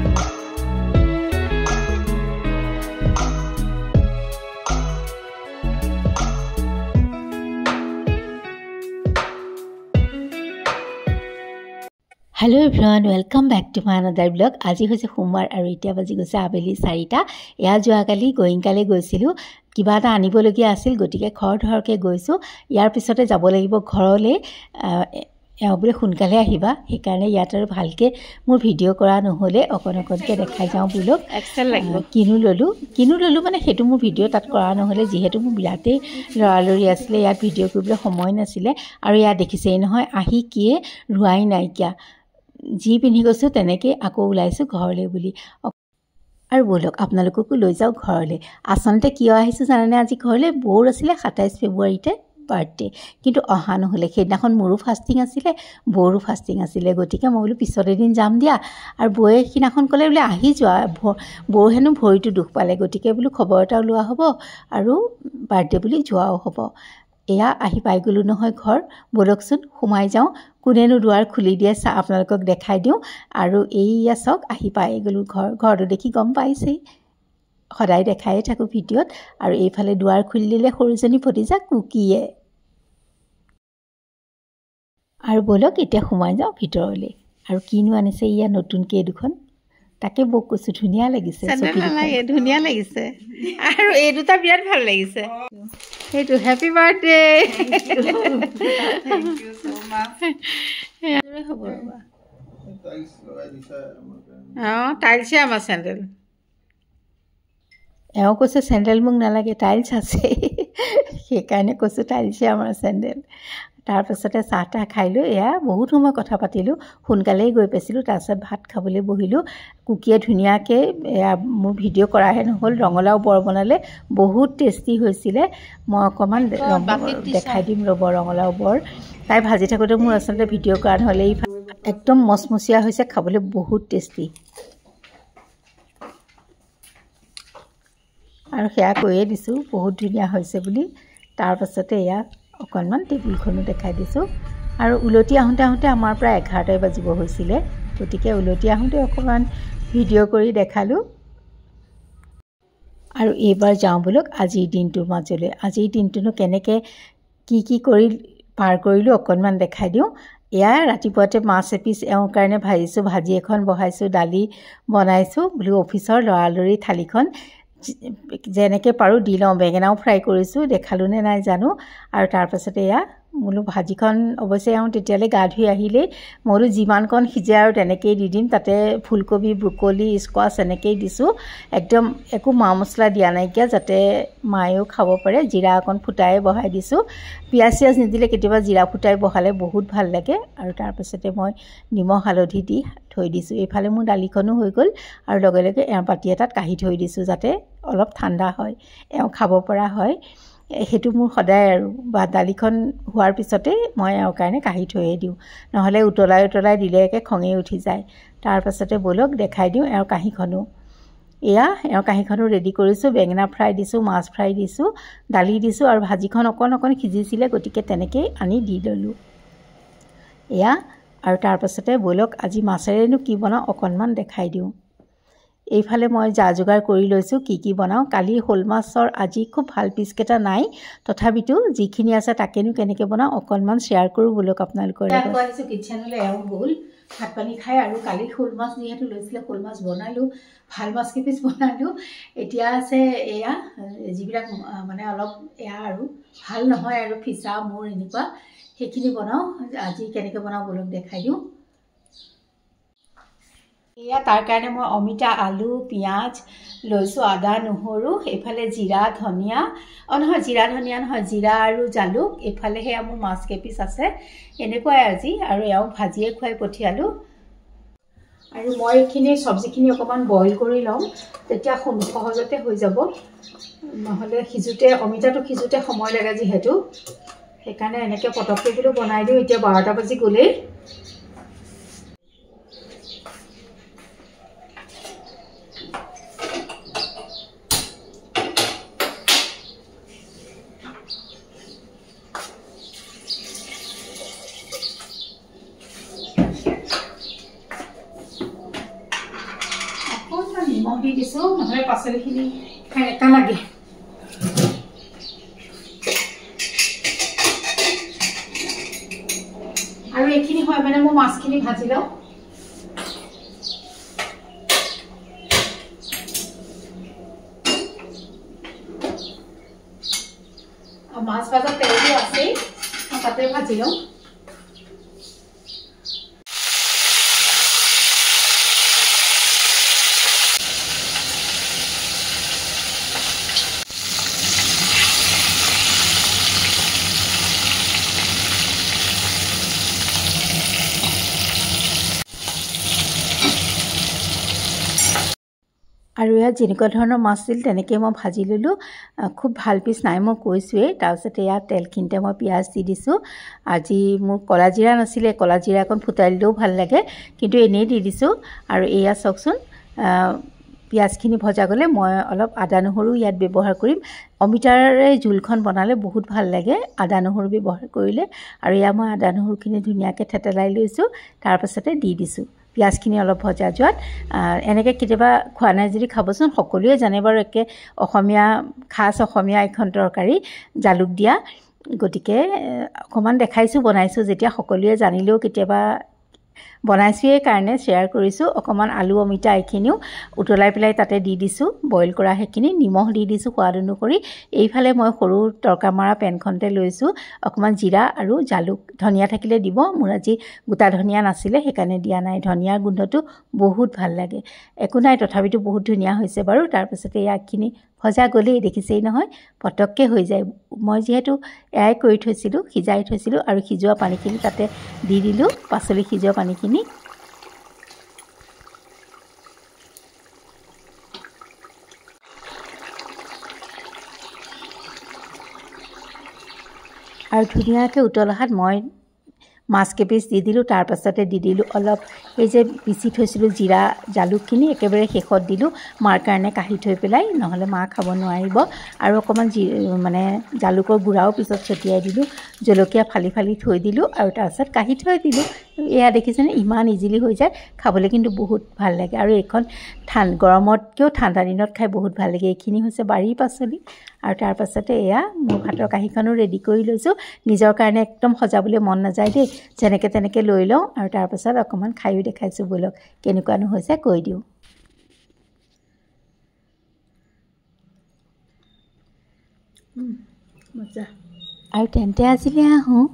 Hello everyone, welcome back to my another vlog. আজি হৈছে সোমবাৰ আৰু এতিয়া বাজি গৈছে আবেলি 4টা। এয়া যোৱাকালি গোইংকালে গৈছিলো, কিবা এটা আনিবলগীয়া আছিল, গতিকে খৰধৰকে গৈছো। ইয়াৰ পিছতে যাব লাগিব ঘৰলে। বোলে সোনকালে আহিবা, সেইকাৰণে ইয়াত আৰু ভালকে মোৰ ভিডিঅ' কৰা নহ'লে অকণকে দেখাই যাওঁ বোলো। এক্সেল লাগিব কিনো ললো মানে সেইটো মোৰ ভিডিঅ' তাত কৰা নহ'লে, যিহেতু মোৰ বিৰাটেই লৰালৰি আছিলে, ইয়াত ভিডিঅ' কৰিবলৈ সময় নাছিলে। আৰু ইয়াত দেখিছেই নহয় আহি কিয়ে ৰোৱাই নাইকিয়া, যি পিন্ধি গৈছোঁ তেনেকৈ আকৌ ওলাইছোঁ ঘৰলৈ বুলি। আৰু ব'লক আপোনালোককো লৈ যাওঁ ঘৰলৈ। আচলতে কিয় আহিছোঁ জানেনে? আজি ঘৰলৈ বৌৰ আছিলে 27 ফেব্ৰুৱাৰীতে বাৰ্থডে, কিন্তু অহা নহ'লে। সেইদিনাখন মোৰো ফাষ্টিং আছিলে, বৌৰো ফাষ্টিং আছিলে, গতিকে মই বোলো পিছত এদিন যাম দিয়া। আৰু বৌয়ে সেইদিনাখন ক'লে বোলে আহি যোৱা, বৌৰ হেনো ভৰিটো দুখ পালে, গতিকে বোলো খবৰ এটাও লোৱা হ'ব আৰু বাৰ্থডে বুলি যোৱাও হ'ব। এয়া আহি পাই গ'লোঁ নহয় ঘৰ। ব'লকচোন সোমাই যাওঁ, কোনেনো দুৱাৰ খুলি দিয়ে আপোনালোকক দেখাই দিওঁ। আৰু এইয়া চাওক আহি পাই গ'লোঁ ঘৰটো দেখি গম পাইছেই, সদায় দেখায়ে থাকোঁ ভিডিঅ'ত। আৰু এইফালে দুৱাৰ খুলি দিলে সৰুজনী ভতিজা কুকিয়ে। আৰু ব'লক এতিয়া সোমাই যাওঁ ভিতৰলৈ। আৰু কিনো আনিছে ইয়া নতুনকৈ দুখন, তাকে বৌক কৈছোঁ ধুনীয়া লাগিছে, ধুনীয়া লাগিছে। আৰু এই দুটা বিৰাট ভাল লাগিছে। সেইটো হেপী বাৰ্থডে। হ'ব ৰ'বা, টাইলছে আমাৰ চেণ্ডেল। এওঁ কৈছে চেণ্ডেল মোক নালাগে, টাইলছ আছে, সেইকাৰণে কৈছোঁ টাইলছে আমাৰ চেণ্ডেল। তাৰপাছতে চাহ তাহ খাই লৈ এয়া বহুত সময় কথা পাতিলোঁ, সোনকালেই গৈ পাইছিলোঁ। তাৰপিছত ভাত খাবলৈ বহিলোঁ। কুকিয়ে ধুনীয়াকৈ এয়া মোৰ ভিডিঅ' কৰাহে নহ'ল, ৰঙালাও বৰ বনালে, বহুত টেষ্টি হৈছিলে। মই অকণমান দেখাই দিম ৰ'ব ৰঙালাও বৰ। তাই ভাজি থাকোঁতে মোৰ আচলতে ভিডিঅ' কৰা নহ'লে, এই একদম মচমচীয়া হৈছে, খাবলৈ বহুত টেষ্টি। আৰু সেয়া কৈয়ে দিছোঁ বহুত ধুনীয়া হৈছে বুলি। তাৰপাছতে এয়া অকণমান টেবুলখনো দেখাই দিছোঁ। আৰু উলটি আহোঁতে আমাৰ প্ৰায় 11টাই বাজিব হৈছিলে, গতিকে উলটি আহোঁতে অকণমান ভিডিঅ' কৰি দেখালোঁ। আৰু এইবাৰ যাওঁ বোলক আজিৰ দিনটোৰ মাজলৈ। আজিৰ দিনটোনো কেনেকৈ কি কৰি পাৰ কৰিলোঁ অকণমান দেখাই দিওঁ। এয়া ৰাতিপুৱাতে মাছ এপিচ এওঁৰ কাৰণে ভাজিছোঁ, ভাজি এখন বহাইছোঁ, দালি বনাইছোঁ বোলো অফিচৰ লৰালৰি থালিখন যেনেকৈ পাৰোঁ দি লওঁ। বেঙেনাও ফ্ৰাই কৰিছোঁ, দেখালোঁ নে নাই জানো। আৰু তাৰপাছতে এয়া বোলো ভাজিখন অৱশ্যে এওঁ তেতিয়ালৈ গা ধুই আহিলেই, মই বোলো যিমানকণ সিজে আৰু তেনেকৈয়ে দি দিম। তাতে ফুলকবি, ব্ৰকলি, স্কোৱাচ এনেকৈয়ে দিছোঁ, একদম একো মা মছলা দিয়া নাইকিয়া, যাতে মায়েও খাব পাৰে। জিৰা অকণ ফুটাই বহাই দিছোঁ, পিঁয়াজ চিয়াজ নিদিলে কেতিয়াবা জিৰা ফুটাই বহালে বহুত ভাল লাগে। আৰু তাৰপাছতে মই নিমখ হালধি দি থৈ দিছোঁ। এইফালে মোৰ দালিখনো হৈ গ'ল, আৰু লগে লগে এওঁ বাতি এটাত কাঢ়ি থৈ দিছোঁ, যাতে অলপ ঠাণ্ডা হয়, এওঁ খাব পৰা হয়। সেইটো মোৰ সদায় আৰু, বা দালিখন হোৱাৰ পিছতেই মই এওঁৰ কাৰণে কাঢ়ি থৈয়ে দিওঁ, নহ'লে উতলাই দিলে একে খঙেই উঠি যায়। তাৰপাছতে ব'লক দেখাই দিওঁ এওঁৰ কাঁহীখনো। এয়া এওঁৰ কাঁহীখনো ৰেডি কৰিছোঁ, বেঙেনা ফ্ৰাই দিছোঁ, মাছ ফ্ৰাই দিছোঁ, দালি দিছোঁ, আৰু ভাজিখন অকণ সিজিছিলে, গতিকে তেনেকৈয়ে আনি দি ল'লোঁ। এয়া আৰু তাৰপাছতে ব'লক আজি মাছেৰেনো কি বনাওঁ অকণমান দেখাই দিওঁ। এইফালে মই যা যোগাৰ কৰি লৈছোঁ কি বনাওঁ। কালি শ'ল মাছৰ আজি খুব ভাল পিচকেইটা নাই, তথাপিতো যিখিনি আছে তাকেনো কেনেকৈ বনাওঁ অকণমান শ্বেয়াৰ কৰোঁ বোলক আপোনালোকৰ লগত। আহিছোঁ কিটচেনলৈ, এওঁ গ'ল ভাত পানী খাই। আৰু কালি শ'ল মাছ যিহেতু লৈছিলে, শ'ল মাছ বনালোঁ, ভাল মাছ কেইপিচ বনালোঁ। এতিয়া আছে এয়া যিবিলাক মানে অলপ এয়া আৰু ভাল নহয় আৰু ফিচা মোৰ এনেকুৱা, সেইখিনি বনাওঁ। আজি কেনেকৈ বনাওঁ বোলক দেখাই দিওঁ। এয়া তাৰ কাৰণে মই অমিতা, আলু, পিঁয়াজ লৈছোঁ, আদা নহৰু, এইফালে জিৰা ধনিয়া, নহয় জিৰা ধনিয়া নহয়, জিৰা আৰু জালুক। এইফালে সেয়া মোৰ মাছ কেইপিচ আছে, এনেকুৱাই আজি। আৰু এওঁক ভাজিয়ে খুৱাই পঠিয়ালোঁ। আৰু মই এইখিনি চব্জিখিনি অকণমান বইল কৰি ল'ম, তেতিয়া সহজতে হৈ যাব, নহ'লে সিজোতে অমিতাটো সিজোতে সময় লাগে যিহেতু, সেইকাৰণে এনেকৈ পটককৈ বোলো বনাই দিওঁ। এতিয়া 12টা বাজি গ'লেই। নিমখ দি দিছোঁ নহ'লে পাচলিখিনি খাই এটা লাগে আৰু এইখিনি হয় মানে মই মাছখিনি ভাজি লওঁ মাছ ভাজা তেলটো আছেই মই তাতে ভাজি লওঁ আৰু ইয়াত যেনেকুৱা ধৰণৰ মাছ আছিল তেনেকৈ মই ভাজি ল'লোঁ খুব ভাল পিচ নাই মই কৈছোঁৱেই তাৰপিছতে ইয়াত তেলখিনিতে মই পিঁয়াজ দি দিছোঁ আজি মোৰ ক'লা জিৰা নাছিলে ক'লা জিৰা অকণ ফুটাই দিলেও ভাল লাগে কিন্তু এনেই দি দিছোঁ আৰু এয়া চাওকচোন পিঁয়াজখিনি ভজা গ'লে মই অলপ আদা নহৰু ইয়াত ব্যৱহাৰ কৰিম অমিতাৰে জোলখন বনালে বহুত ভাল লাগে আদা নহৰু ব্যৱহাৰ কৰিলে আৰু এয়া মই আদা নহৰুখিনি ধুনীয়াকৈ থেতেলাই লৈছোঁ তাৰপাছতে দি দিছোঁ পিঁয়াজখিনি অলপ ভজা যোৱাত এনেকৈ কেতিয়াবা খোৱা নাই যদি খাবচোন সকলোৱে জানে বাৰু একে অসমীয়া খাচ অসমীয়া এখন তৰকাৰী জালুক দিয়া গতিকে অকণমান দেখাইছোঁ বনাইছোঁ যেতিয়া সকলোৱে জানিলেও কেতিয়াবা বনাইছোঁৱেই কাৰণে শ্বেয়াৰ কৰিছোঁ অকণমান আলু অমিতা এইখিনিও উতলাই পেলাই তাতে দি দিছোঁ বইল কৰা সেইখিনি নিমখ দি দিছোঁ সোৱাদ অনুসৰি এইফালে মই সৰু তৰকা মৰা পেনখনতে লৈছোঁ অকণমান জিৰা আৰু জালুক ধনিয়া থাকিলে দিব মোৰ আজি গোটা ধনিয়া নাছিলে সেইকাৰণে দিয়া নাই ধনিয়াৰ গোন্ধটো বহুত ভাল লাগে একো নাই তথাপিতো বহুত ধুনীয়া হৈছে বাৰু তাৰপিছতে ইয়াখিনি ভজা গ'লেই দেখিছেই নহয় পটককৈ হৈ যায় মই যিহেতু এয়াই কৰি থৈছিলোঁ সিজাই থৈছিলোঁ আৰু সিজোৱা পানীখিনি তাতে দি দিলোঁ পাচলি সিজোৱা পানীখিনি আৰু ধুনীয়াকৈ উতল অহাত মই মাছ কেইপিচ দি দিলোঁ তাৰপাছতে দি দিলোঁ অলপ এই যে পিচি থৈছিলোঁ জিৰা জালুকখিনি একেবাৰে শেষত দিলোঁ মাৰ কাৰণে কাঢ়ি থৈ পেলাই নহ'লে মা খাব নোৱাৰিব আৰু অকণমান মানে জালুকৰ গুড়াও পিছত ছটিয়াই দিলোঁ জলকীয়া ফালি ফালি থৈ দিলোঁ আৰু তাৰপিছত কাঢ়ি থৈ দিলোঁ এয়া দেখিছেনে ইমান ইজিলি হৈ যায় খাবলৈ কিন্তু বহুত ভাল লাগে আৰু এইখন গৰমতকৈও ঠাণ্ডা দিনত খাই বহুত ভাল লাগে এইখিনি হৈছে বাৰীৰ পাচলি আৰু তাৰপাছতে এয়া মোৰ ভাতৰ কাঁহীখনো ৰেডি কৰি লৈছোঁ নিজৰ কাৰণে একদম সজাবলৈ মন নাযায় দেই যেনেকৈ তেনেকৈ লৈ লওঁ আৰু তাৰপাছত অকণমান খায়ো দেখাইছোঁ ব'লক কেনেকুৱানো হৈছে কৈ দিওঁ মজা আৰু তেন্তে আজিলৈ আহোঁ